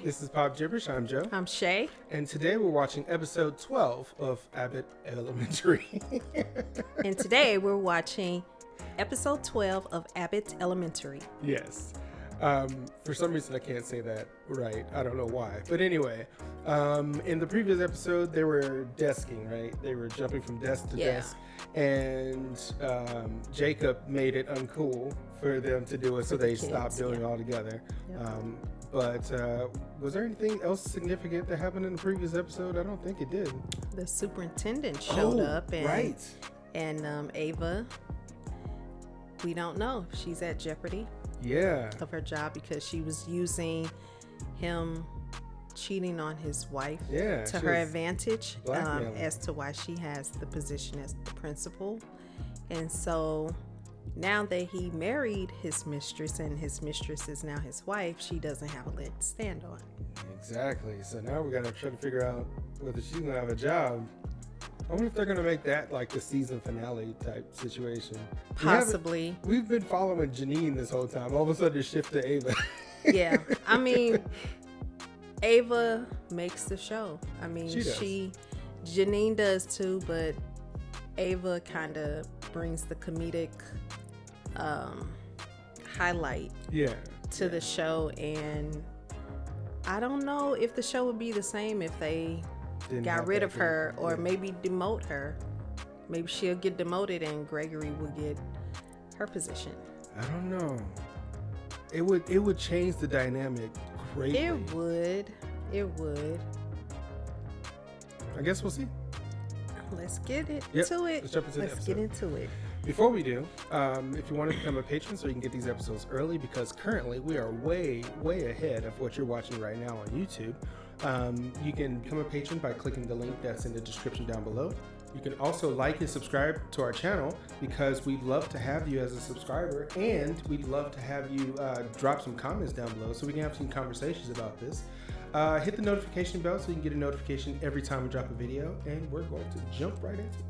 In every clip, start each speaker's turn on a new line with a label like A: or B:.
A: This is Pop Jibberish. I'm Joe.
B: I'm Shay.
A: And today we're watching episode 12 of Abbott Elementary.
B: And today we're watching episode 12 of Abbott Elementary.
A: Yes. For some reason I can't say that right. I don't know why. But anyway, in the previous episode they were desking, right? They were jumping from desk to desk. And Jacob made it uncool for them to do it, so they stopped doing it altogether. Yep. But was there anything else significant that happened in the previous episode? I don't think it did.
B: The superintendent showed up, and
A: right.
B: And Ava, we don't know if she's at jeopardy.
A: Yeah.
B: Of her job because she was using him cheating on his wife to her advantage, as to why she has the position as the principal. And so now that he married his mistress and his mistress is now his wife, she doesn't have a leg to stand on.
A: Exactly. So now we gotta try to figure out whether she's gonna have a job. I wonder if they're gonna make that like the season finale type situation.
B: Possibly.
A: We've been following Janine this whole time. All of a sudden it shift to Ava.
B: Yeah. I mean, Ava makes the show. I mean, Janine does too, but Ava kind of brings the comedic highlight to the show. And I don't know if the show would be the same if they got rid of her, or maybe demote her. Maybe she'll get demoted and Gregory will get her position.
A: I don't know. It would change the dynamic greatly. It would. I guess we'll see.
B: Let's get into it. Let's get into it.
A: Before we do, if you want to become a patron so you can get these episodes early, because currently we are way ahead of what you're watching right now on YouTube. You can become a patron by clicking the link that's in the description down below. You can also like and subscribe to our channel, because we'd love to have you as a subscriber, and we'd love to have you drop some comments down below so we can have some conversations about this. Hit the notification bell so you can get a notification every time we drop a video, and we're going to jump right into it.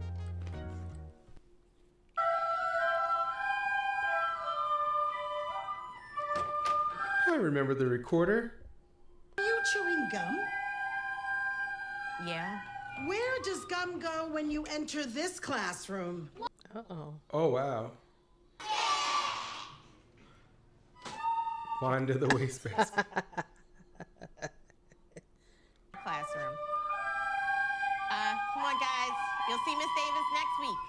A: I remember the recorder.
C: Are you chewing gum?
D: Yeah.
C: Where does gum go when you enter this classroom?
B: Uh-oh.
A: Oh, wow. Wind to the wastebasket.
D: Classroom. Come on, guys. You'll see Miss Davis next week.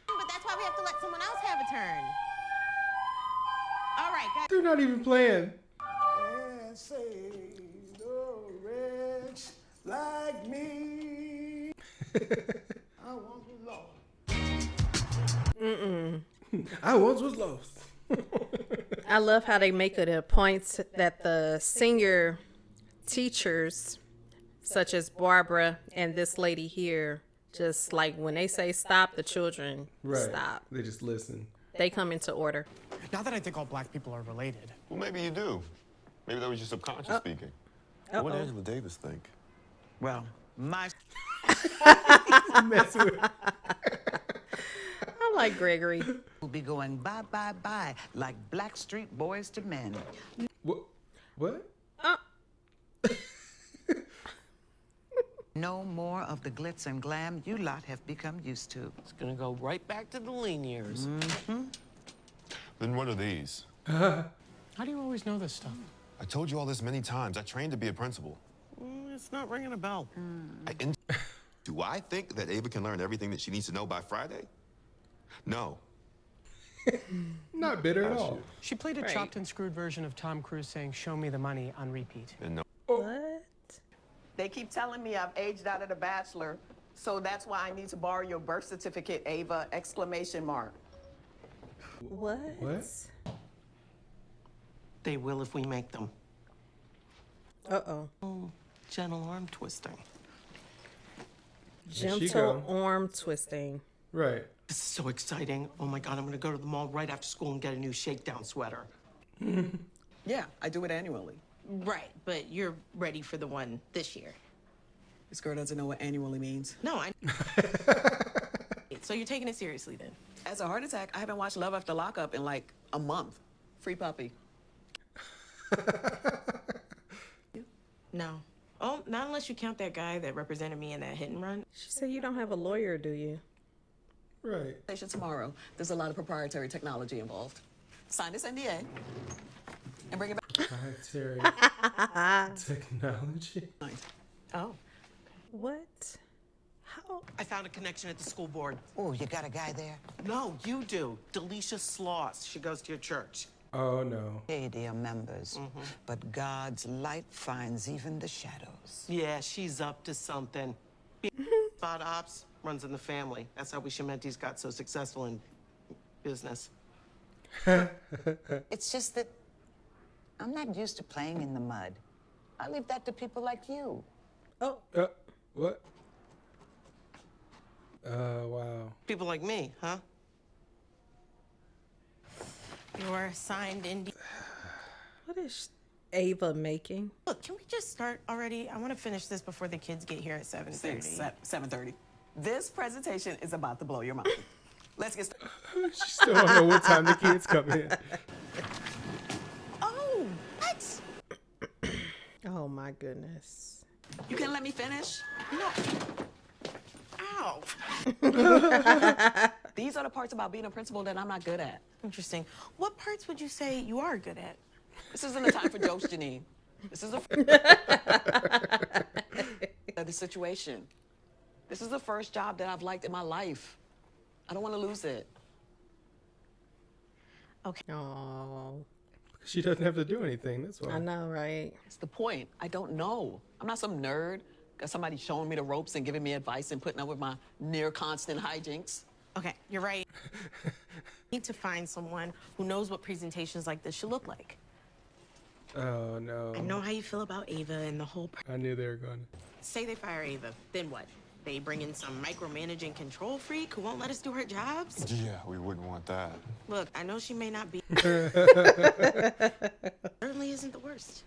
D: But that's why we have to let someone else have a turn. All right, guys.
A: They're not even playing.
E: And say no rich like me. I once was lost.
A: I once was lost.
B: I love how they make it a point that the senior teachers, such as Barbara and this lady here, just like when they say stop, the children stop.
A: They just listen.
B: They come into order.
F: Not that I think all black people are related.
G: Well, maybe you do. Maybe that was your subconscious speaking. What did Angela Davis think?
E: Well, my
A: Mess with.
B: I like Gregory.
H: will be going bye, bye, bye, like Blackstreet Boys to men.
A: What?
H: No more of the glitz and glam you lot have become used to.
I: It's gonna go right back to the lean years.
G: Then what are these?
F: How do you always know this stuff?
G: I told you all this many times. I trained to be a principal.
I: It's not ringing a bell.
G: Do I think that Ava can learn everything that she needs to know by Friday? No.
A: Not bitter at all.
F: She played a chopped and screwed version of Tom Cruise saying, "Show me the money" on repeat.
G: And no.
B: What?
D: They keep telling me I've aged out of The Bachelor, so that's why I need to borrow your birth certificate, Ava! !
B: What?
I: They will if we make them.
B: Uh-oh.
I: Oh, gentle arm twisting.
B: Gentle arm twisting.
A: Right.
I: This is so exciting. Oh my God, I'm gonna go to the mall right after school and get a new shakedown sweater.
D: Yeah, I do it annually.
J: Right, but you're ready for the one this year.
D: This girl doesn't know what annually means.
J: No, I... So you're taking it seriously then?
D: As a heart attack, I haven't watched Love After Lockup in like a month. Free puppy.
J: No. Oh, not unless you count that guy that represented me in that hit and run.
B: She said you don't have a lawyer, do you?
A: Right.
D: Tomorrow. There's a lot of proprietary technology involved. Sign this NDA and bring it back.
A: Proprietary technology.
J: Oh.
B: What? How?
I: I found a connection at the school board.
H: Oh, you got a guy there?
I: No, you do. Delisha Sloss. She goes to your church.
A: Oh no.
H: Hey, dear members. But God's light finds even the shadows.
I: Yeah, she's up to something. Spot ops runs in the family. That's how we Shementis got so successful in business.
H: It's just that I'm not used to playing in the mud. I leave that to people like you.
B: Oh.
A: What? Wow.
I: People like me, huh?
J: Your signed NDA.
B: What is Ava making?
J: Look, can we just start already? I want to finish this before the kids get here at 7:30.
D: 7:30. This presentation is about to blow your mind. Let's get started.
A: She still don't know what time the kids come in.
J: Oh, what?
B: Oh my goodness.
D: You can't let me finish?
J: No. Ow.
D: These are the parts about being a principal that I'm not good at.
J: Interesting. What parts would you say you are good at?
D: This isn't a time for jokes, Janine. This is the situation. This is the first job that I've liked in my life. I don't want to lose it.
J: Okay.
B: Oh.
A: She doesn't have to do anything. That's why.
B: I know, right?
D: It's the point. I don't know. I'm not some nerd. Got somebody showing me the ropes and giving me advice and putting up with my near constant hijinks.
J: Okay, you're right. Need to find someone who knows what presentations like this should look like.
A: Oh no.
J: I know how you feel about Ava and the whole.
A: I knew they were going.
J: Say they fire Ava, then what? They bring in some micromanaging control freak who won't let us do her jobs?
G: Yeah, we wouldn't want that.
J: Look, I know she may not be. Certainly isn't the worst.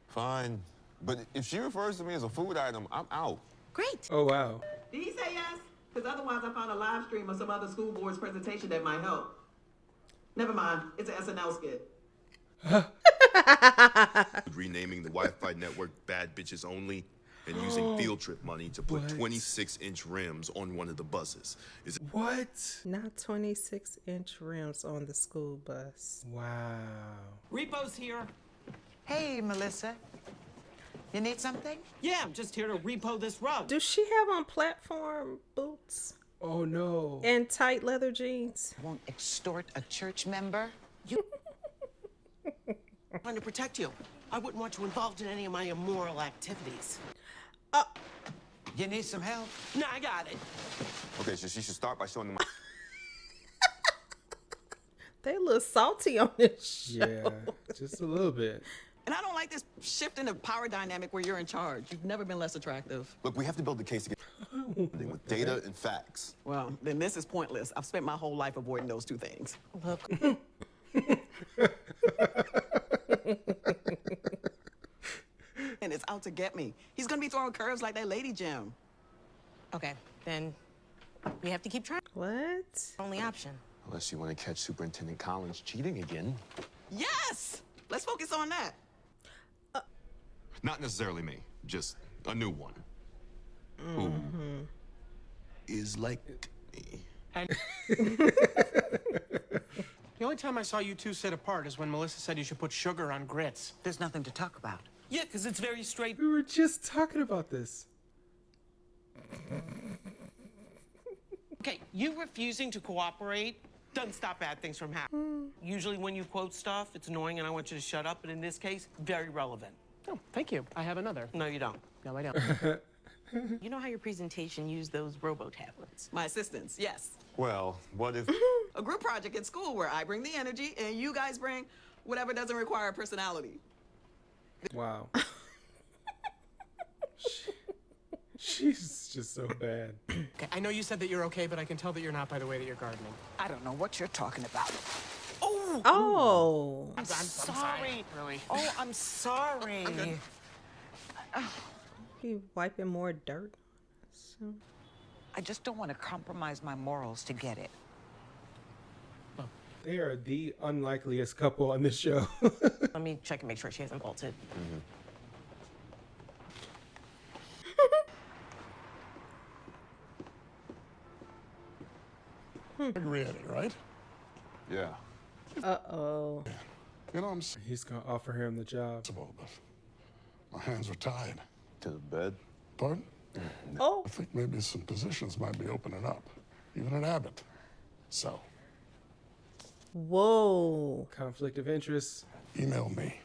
G: Fine. But if she refers to me as a food item, I'm out.
J: Great.
A: Oh wow.
D: Did he say yes? Because otherwise I found a live stream of some other school board's presentation that might help. Never mind. It's an SNL skit.
G: Renaming the Wi-Fi network Bad Bitches Only and using field trip money to put 26-inch rims on one of the buses. Is it
A: what?
B: Not 26-inch rims on the school bus.
A: Wow.
I: Repo's here.
H: Hey, Melissa. You need something?
I: Yeah, I'm just here to repo this rug.
B: Does she have on platform boots
A: Oh no.
B: and tight leather jeans?
H: Won't extort a church member?
I: I'm trying to protect you. I wouldn't want you involved in any of my immoral activities.
H: You need some help?
I: No, I got it.
G: okay, so she should start by showing them.
B: They a little salty on this show.
A: Yeah, just a little bit.
D: And I don't like this shift in the power dynamic where you're in charge. You've never been less attractive.
G: Look, we have to build the case again with data and facts.
D: Well, then this is pointless. I've spent my whole life avoiding those two things.
J: Look.
D: And it's out to get me. He's gonna be throwing curves like that lady Jim.
J: Okay, then we have to keep trying.
B: What?
J: Only option.
G: Unless you want to catch Superintendent Collins cheating again.
D: Yes! Let's focus on that.
G: Not necessarily me, just a new one. Who is like me.
F: And the only time I saw you two sit apart is when Melissa said you should put sugar on grits.
H: There's nothing to talk about.
I: Yeah, because it's very straight.
A: We were just talking about this.
I: Okay, you refusing to cooperate doesn't stop bad things from happening. Usually when you quote stuff, it's annoying and I want you to shut up, but in this case, very relevant.
F: Oh, thank you. I have another.
I: No, you don't.
F: No, I don't.
J: You know how your presentation used those robo-tablets?
D: My assistants, yes.
G: Well, what if...
D: A group project at school where I bring the energy and you guys bring whatever doesn't require personality.
A: Wow. She's just so bad.
F: Okay, I know you said that you're okay, but I can tell that you're not by the way that you're gardening.
H: I don't know what you're talking about.
B: Oh.
F: I'm sorry. Really.
H: Oh, I'm sorry.
B: He wiping more dirt. So.
H: I just don't want to compromise my morals to get it.
F: Well,
A: They are the unlikeliest couple on this show.
J: Let me check and make sure she hasn't bolted.
E: Read it, right?
K: Yeah.
B: Uh-oh.
E: You know,
A: He's going to offer him the job.
E: but my hands are tied.
K: To the bed?
E: Pardon?
B: Oh.
E: I think maybe some positions might be opening up, even at Abbott. So,
B: Whoa.
A: Conflict of interest.
E: email me.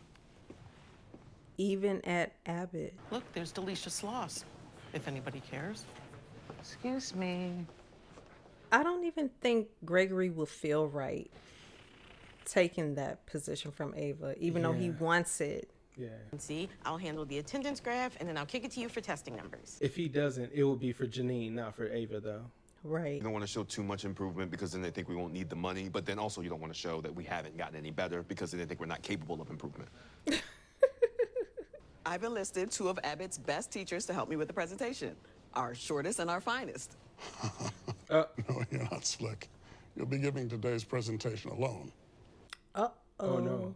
B: Even at Abbott.
I: Look, there's Delisha Sloss, if anybody cares.
H: Excuse me.
B: I don't even think Gregory will feel right taking that position from Ava, even though he wants it.
A: Yeah.
J: See, I'll handle the attendance graph, and then I'll kick it to you for testing numbers.
A: If he doesn't, it will be for Janine, not for Ava, though.
B: Right.
G: You don't want to show too much improvement because then they think we won't need the money, but then also you don't want to show that we haven't gotten any better because then they think we're not capable of improvement.
L: I've enlisted 2 of Abbott's best teachers to help me with the presentation. Our shortest and our finest.
E: No, you're not slick. You'll be giving today's presentation alone.
B: Uh-oh.
A: Oh, no.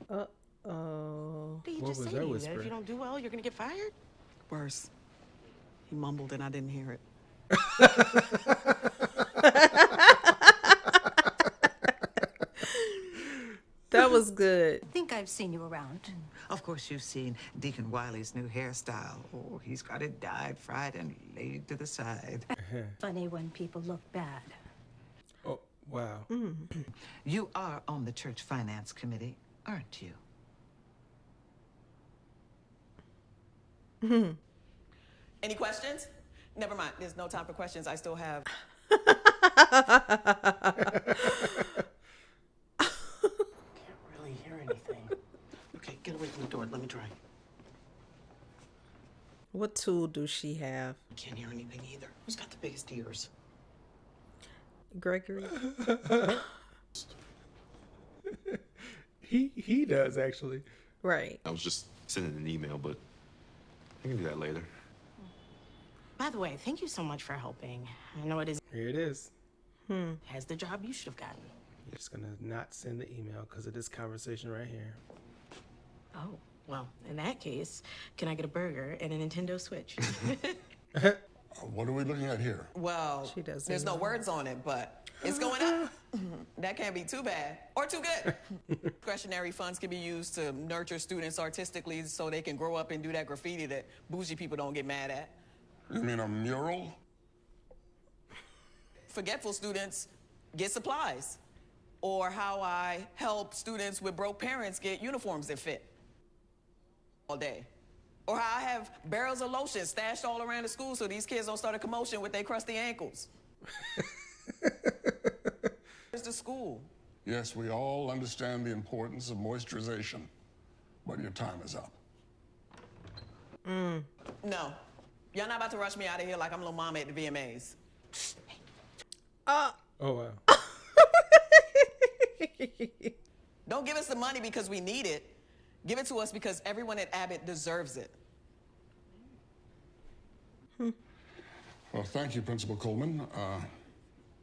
B: Uh-oh.
J: What did you
A: What
J: just
A: was
J: say
A: that
J: to you?
A: whisper?
J: That if you don't do well, you're gonna get fired?
L: Worse. He mumbled and I didn't hear it.
B: That was good.
M: I think I've seen you around.
H: Of course, you've seen Deacon Wiley's new hairstyle. Oh, he's got it dyed, fried, and laid to the side.
M: Funny when people look bad.
A: Oh, wow.
H: You are on the church finance committee, aren't you?
L: Any questions? Never mind. There's no time for questions. I still have.
I: Really hear anything. Okay, get away from the door. Let me try.
B: What tool do she have?
I: Can't hear anything either. Who's got the biggest ears?
B: Gregory?
A: He does, actually.
B: Right.
G: I was just sending an email, but I can do that later.
J: By the way, thank you so much for helping. I know it is.
A: Here it is.
J: Has the job you should have gotten.
A: You're just going to not send the email because of this conversation right here.
J: Oh, well, in that case, can I get a burger and a Nintendo Switch?
E: What are we looking at here?
L: Well,
B: She doesn't
L: there's no
B: know.
L: words on it, but it's going up. That can't be too bad or too good. Discretionary funds can be used to nurture students artistically so they can grow up and do that graffiti that bougie people don't get mad at.
E: You mean a mural?
L: Forgetful students get supplies. Or how I help students with broke parents get uniforms that fit all day. Or how I have barrels of lotion stashed all around the school so these kids don't start a commotion with their crusty ankles. Here's the school.
E: Yes, we all understand the importance of moisturization, but your time is up.
L: No. Y'all not about to rush me out of here like I'm little mama at the VMAs.
A: Oh, wow.
L: Don't give us the money because we need it. Give it to us because everyone at Abbott deserves it.
E: Well, thank you, Principal Coleman.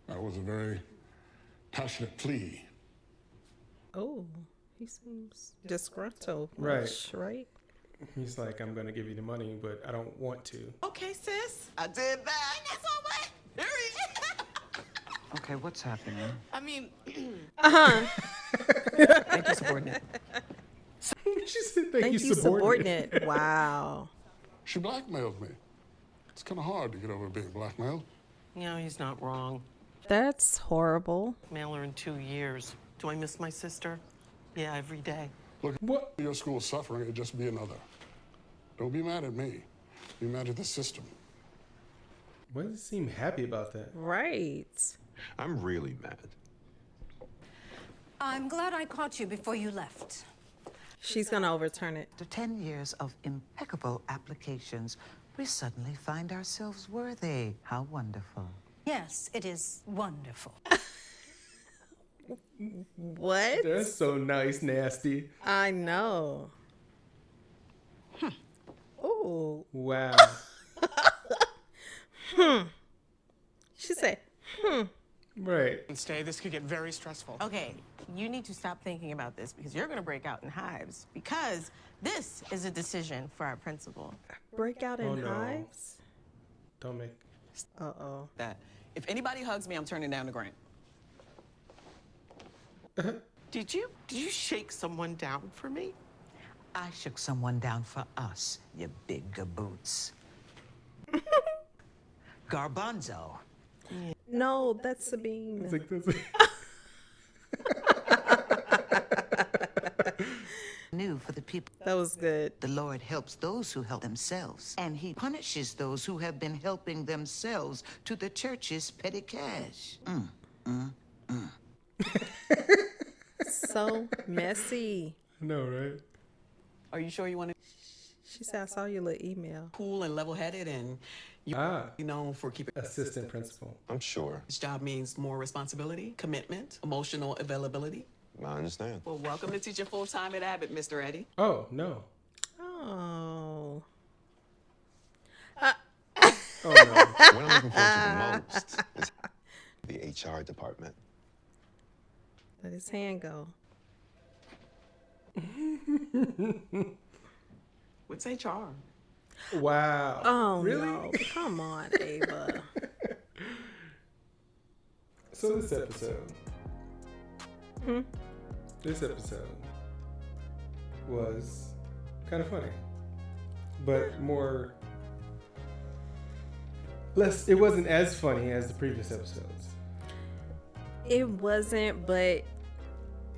E: That was a very passionate plea.
B: Oh, he seems disgruntled.
A: Right.
B: Right?
A: He's like, I'm going to give you the money, but I don't want to.
L: Okay, sis. I did that. That's all right. Period.
H: Okay, what's happening?
J: I mean,
L: Thank you, subordinate.
A: She said,
B: Thank you, subordinate. Wow.
E: She blackmailed me. It's kind of hard to get over being blackmailed.
I: No, he's not wrong.
B: That's horrible.
I: Mail her in 2 years. Do I miss my sister? Yeah, every day.
E: Look,
A: What?
E: your school's suffering, it'd just be another. Don't be mad at me. Be mad at the system.
A: Why does he seem happy about that?
B: Right.
G: I'm really mad.
M: I'm glad I caught you before you left.
B: She's going to overturn it.
H: After 10 years of impeccable applications, we suddenly find ourselves worthy. How wonderful.
M: Yes, it is wonderful.
B: What?
A: That's so nice, nasty.
B: I know. Oh.
A: Wow.
B: She said,
A: Right.
F: And stay. This could get very stressful.
J: Okay, you need to stop thinking about this because you're going to break out in hives because this is a decision for our principal.
B: Break out in hives?
A: Don't make...
B: Uh-oh.
L: That if anybody hugs me, I'm turning down the grant.
I: Did you shake someone down for me?
H: I shook someone down for us, you big boots. Garbanzo.
B: No, that's Sabine.
A: It's like this.
H: New for the people.
B: That was good.
H: The Lord helps those who help themselves, and he punishes those who have been helping themselves to the church's petty cash.
B: So messy.
A: No, right?
L: Are you sure you want to?
B: She said, I saw your little email.
L: Cool and level-headed, and you're known for keeping
A: assistant principal.
K: I'm sure.
L: This job means more responsibility, commitment, emotional availability.
K: I understand.
L: Well, welcome to teaching full-time at Abbott, Mr. Eddie.
A: Oh, no.
B: Oh.
K: Oh, no. What I'm looking forward to the most is the HR department.
B: Let his hand go.
L: What's HR?
A: Wow.
B: Oh,
A: really?
B: no. Come on, Ava.
A: So this episode. This episode was kind of funny, but more. Less. It wasn't as funny as the previous episodes.
B: It wasn't, but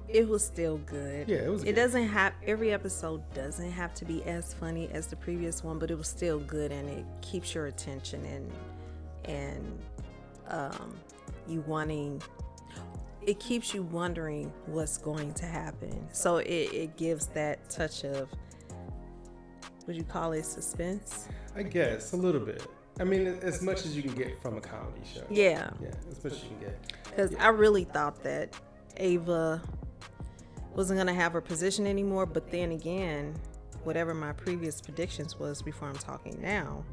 B: it was still good.
A: Yeah, it was.
B: It doesn't have every episode doesn't have to be as funny as the previous one, but it was still good, and it keeps your attention and you wanting. It keeps you wondering what's going to happen. So it gives that touch of, would you call it suspense?
A: I guess a little bit. I mean, as much as you can get from a comedy show.
B: Yeah.
A: Yeah, as much as you can get.
B: Because I really thought that Ava wasn't going to have her position anymore. But then again, whatever my previous predictions was before I'm talking now,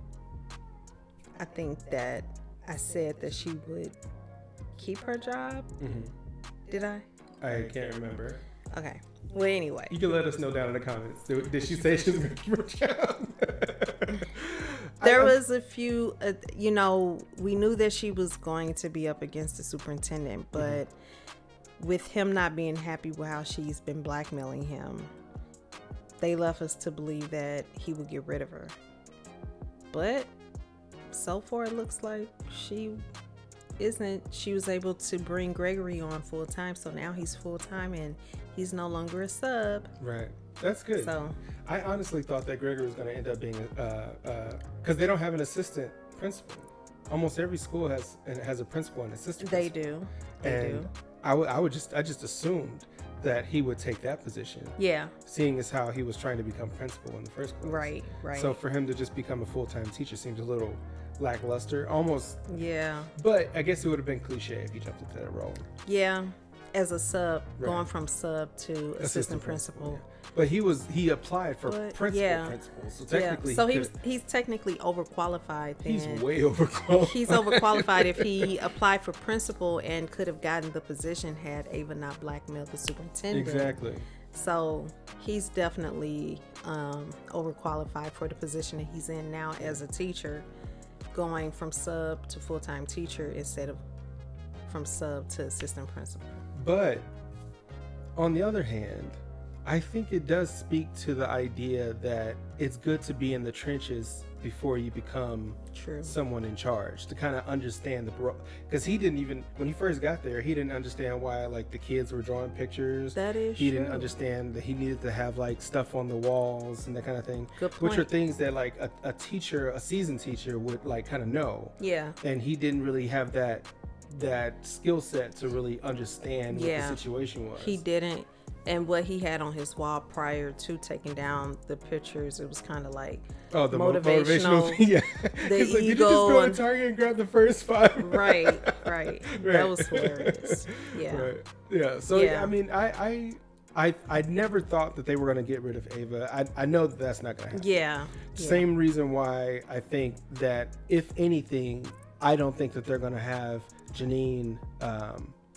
B: I think that I said that she would keep her job. Did I?
A: I can't remember.
B: Okay. Well, anyway.
A: You can let us know down in the comments. Did she say she was going to keep her job?
B: There was a few, we knew that she was going to be up against the superintendent, but with him not being happy with how she's been blackmailing him, they left us to believe that he would get rid of her. But so far, it looks like she isn't. She was able to bring Gregory on full time, so now he's full time and he's no longer a sub.
A: Right. That's good. So I honestly thought that Gregory was going to end up being because they don't have an assistant principal. Almost every school has a principal and assistant
B: They
A: principal.
B: do. They do.
A: I just assumed that he would take that position.
B: Yeah.
A: Seeing as how he was trying to become principal in the first place.
B: Right.
A: So for him to just become a full-time teacher seems a little lackluster, almost.
B: Yeah.
A: But I guess it would have been cliche if he jumped into that role.
B: Yeah. As a sub, going from sub to assistant principal.
A: Yeah. But he applied for principal. So technically,
B: so he's technically overqualified. Then.
A: He's way overqualified.
B: He's overqualified if he applied for principal and could have gotten the position had Ava not blackmailed the superintendent.
A: Exactly.
B: So he's definitely overqualified for the position that he's in now as a teacher, going from sub to full-time teacher instead of from sub to assistant principal.
A: But on the other hand, I think it does speak to the idea that it's good to be in the trenches before you become someone in charge, to kind of understand because he didn't even, when he first got there, he didn't understand why like the kids were drawing pictures.
B: That is
A: He didn't understand that he needed to have like stuff on the walls and that kind of thing.
B: Good point.
A: Which are things that like a teacher, a seasoned teacher would like kind of know.
B: Yeah.
A: And he didn't really have that skill set to really understand what the situation was.
B: He didn't. And what he had on his wall prior to taking down the pictures, it was kind of like
A: the
B: motivational.
A: Yeah.
B: The
A: He's like,
B: ego.
A: did you just go to Target and grab the first 5?
B: Right. That was hilarious. Yeah.
A: Right. Yeah. So I mean, I never thought that they were going to get rid of Ava. I know that that's not going to happen.
B: Yeah.
A: Same reason why I think that if anything, I don't think that they're going to have Janine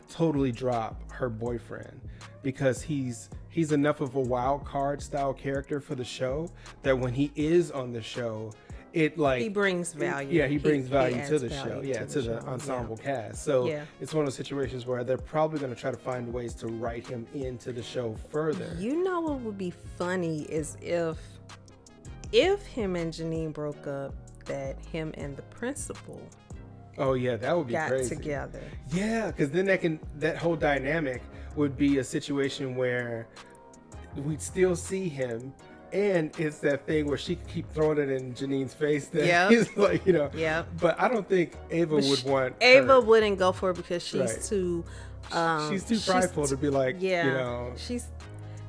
A: totally drop her boyfriend, because he's enough of a wild card style character for the show that when he is on the show, it like
B: he brings value.
A: He brings value to the show. To the ensemble cast. So it's one of those situations where they're probably going to try to find ways to write him into the show further.
B: You know what would be funny is if him and Janine broke up, that him and the principal
A: that would be crazy.
B: Together.
A: Yeah, because then that whole dynamic would be a situation where we'd still see him, and it's that thing where she could keep throwing it in Janine's face that he's like, but I don't think Ava would want
B: Ava wouldn't go for it because she's too
A: she's too prideful to be like,
B: she's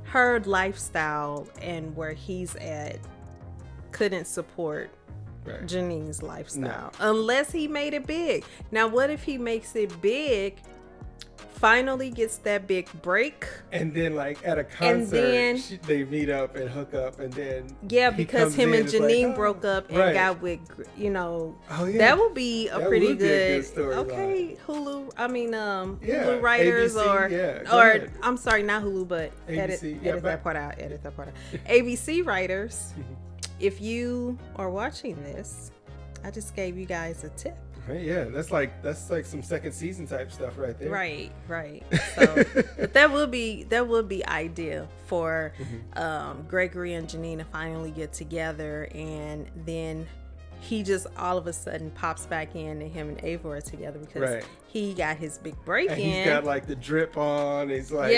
B: her lifestyle and where he's at couldn't support Janine's lifestyle unless he made it big. Now what if he makes it big, finally gets that big break,
A: and then like at a concert they meet up and hook up, and then
B: because him and Janine broke up and got with that would be a pretty good
A: story
B: Hulu Hulu
A: ABC,
B: writers or I'm sorry, not Hulu, but
A: ABC,
B: edit that part out ABC writers. If you are watching this, I just gave you guys a tip.
A: Yeah, that's like some second season type stuff right there.
B: Right. So, but that would be ideal for Gregory and Janine to finally get together, and then he just all of a sudden pops back in, and him and Ava are together because he got his big break
A: and
B: in.
A: He's got like the drip on. He's like,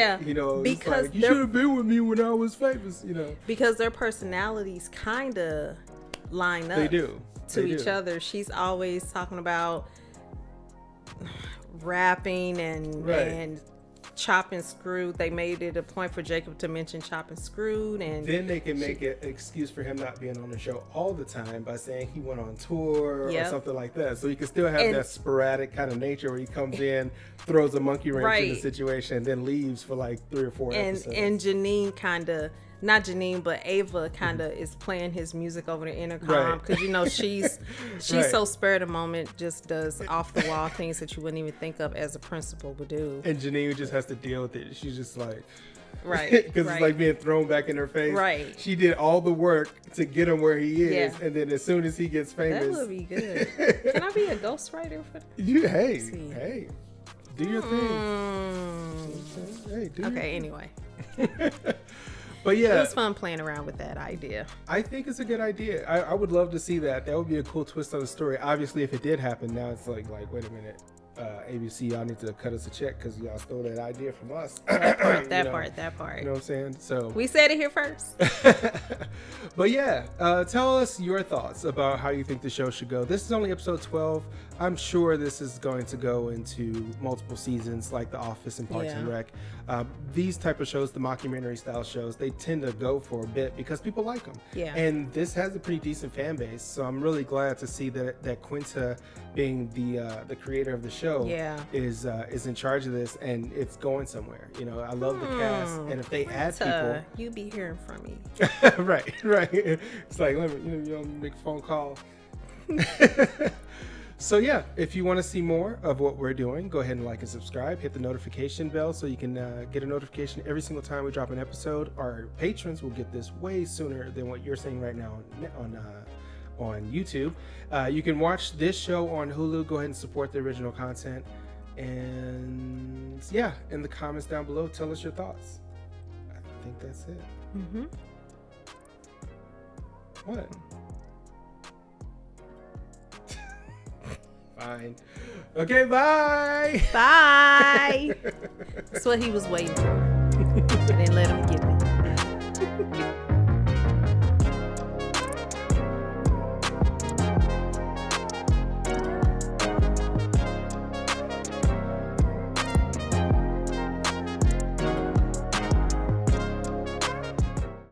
B: because
A: like, you should have been with me when I was famous,
B: because their personalities kind of line up.
A: They do.
B: To each other. She's always talking about rapping and Chop and Screwed. They made it a point for Jacob to mention Chop and Screwed, and
A: then they can make an excuse for him not being on the show all the time by saying he went on tour or something like that. So he can still have that sporadic kind of nature where he comes in, throws a monkey wrench in the situation, and then leaves for like 3 or 4 episodes.
B: And Janine kind of. Not Janine, but Ava kind of is playing his music over the intercom because she's so spur of the moment, just does off the wall things that you wouldn't even think of as a principal would do.
A: And Janine just has to deal with it. She's just like,
B: because
A: it's like being thrown back in her face.
B: Right.
A: She did all the work to get him where he is, and then as soon as he gets famous,
B: that would be good. Can I be a ghostwriter for that?
A: Hey, do your thing. Hey, do
B: anyway.
A: But yeah,
B: it was fun playing around with that idea.
A: I think it's a good idea. I would love to see that. That would be a cool twist on the story. Obviously, if it did happen, now it's like wait a minute, ABC, y'all need to cut us a check because y'all stole that idea from us.
B: That part.
A: You know what I'm saying? So
B: we said it here first.
A: But yeah, tell us your thoughts about how you think the show should go. This is only episode 12. I'm sure this is going to go into multiple seasons like The Office and Parks and Rec. These type of shows, the mockumentary style shows, they tend to go for a bit because people like them.
B: Yeah.
A: And this has a pretty decent fan base. So I'm really glad to see that Quinta, being the creator of the show, is in charge of this, and it's going somewhere. I love the cast, and if they add people,
B: you be hearing from me.
A: right. It's like, you make a phone call. So yeah, if you want to see more of what we're doing, go ahead and like and subscribe. Hit the notification bell so you can get a notification every single time we drop an episode. Our patrons will get this way sooner than what you're seeing right now on YouTube. You can watch this show on Hulu. Go ahead and support the original content. And yeah, in the comments down below, tell us your thoughts. I think that's it.
B: Mm-hmm.
A: What? Fine. Okay, bye.
B: Bye. That's what he was waiting for. I didn't let him get it.